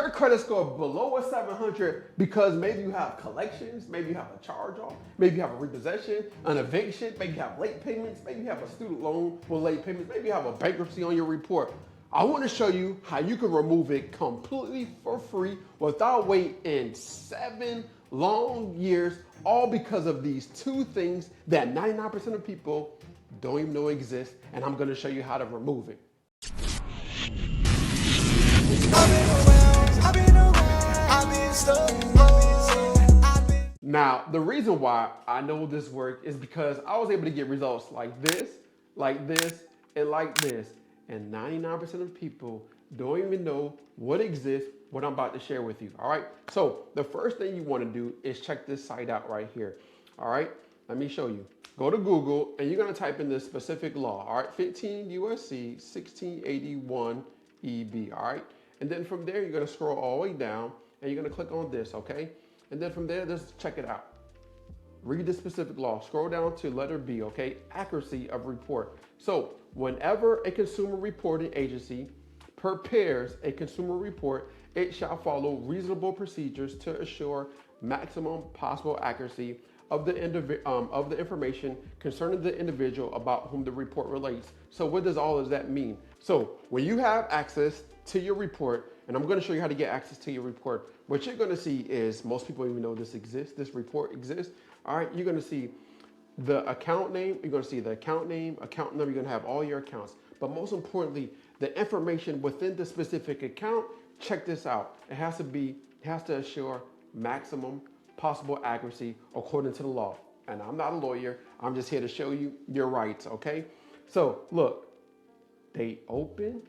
your credit score below a 700 because maybe you have collections, maybe you have a charge-off, maybe you have a repossession, an eviction, maybe you have late payments, maybe you have a student loan with late payments, maybe you have a bankruptcy on your report. I want to show you how you can remove it completely for free without waiting 7 long years, all because of these two things that 99% of people don't even know exist, and I'm going to show you how to remove it. Now, the reason why I know this worked is because I was able to get results like this, and like this. And 99% of people don't even know what exists, what I'm about to share with you. All right. So the first thing you want to do is check this site out right here. All right. Let me show you. Go to Google and you're going to type in this specific law. All right. 15 USC 1681 EB. All right. And then from there, you're going to scroll all the way down and you're going to click on this. Okay. And then from there, just check it out. Read the specific law. Scroll down to letter B, okay? Accuracy of report. So whenever a consumer reporting agency prepares a consumer report, it shall follow reasonable procedures to assure maximum possible accuracy of the information concerning the individual about whom the report relates. So what does all of that mean? So when you have access to your report, and I'm going to show you how to get access to your report, what you're going to see is most people don't even know this exists. This report exists. All right, you're going to see the account name. You're going to see the account name, account number. You're going to have all your accounts. But most importantly, the information within the specific account. Check this out. It has to assure maximum possible accuracy according to the law. And I'm not a lawyer. I'm just here to show you your rights, okay? So look, date open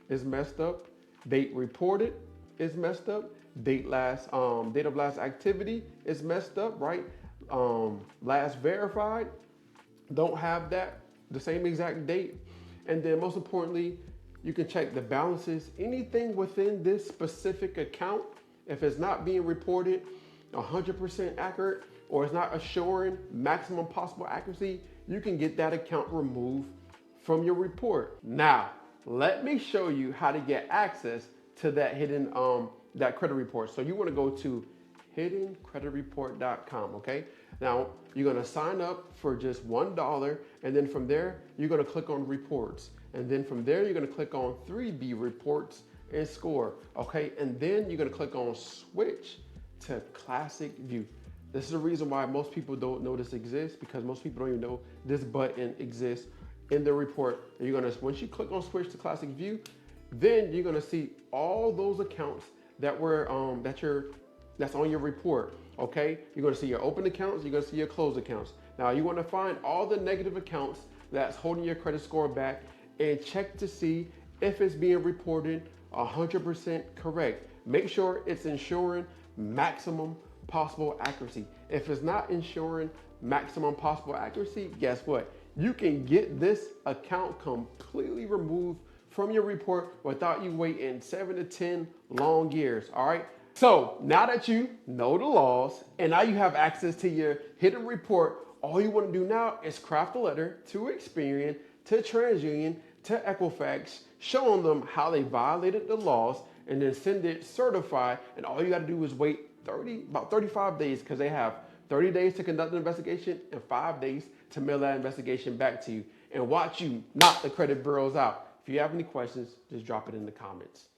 is messed up. Date reported is messed up. Date of last activity is messed up, right? Last verified, don't have that, the same exact date. And then most importantly, you can check the balances. Anything within this specific account, if it's not being reported 100% accurate or it's not assuring maximum possible accuracy, you can get that account removed from your report. Now, let me show you how to get access to that hidden that credit report. So you want to go to hiddencreditreport.com, okay? Now, you're going to sign up for just $1, and then from there, you're going to click on reports. And then from there, you're going to click on 3B reports and score, okay? And then you're going to click on switch to classic view. This is the reason why most people don't know this exists, because most people don't even know this button exists in the report. And you're going to, once you click on switch to classic view, then you're going to see all those accounts that were that's on your report, okay? You're going to see your open accounts, you're going to see your closed accounts. Now you want to find all the negative accounts that's holding your credit score back and check to see if it's being reported 100% correct. Make sure it's ensuring maximum possible accuracy. If it's not ensuring maximum possible accuracy, guess what? You can get this account completely removed from your report without you waiting 7 to 10 long years, all right? So now that you know the laws and now you have access to your hidden report, all you want to do now is craft a letter to Experian, to TransUnion, to Equifax, showing them how they violated the laws, and then send it certified. And all you got to do is wait about 35 days, because they have 30 days to conduct an investigation and 5 days to mail that investigation back to you, and watch you knock the credit bureaus out. If you have any questions, just drop it in the comments.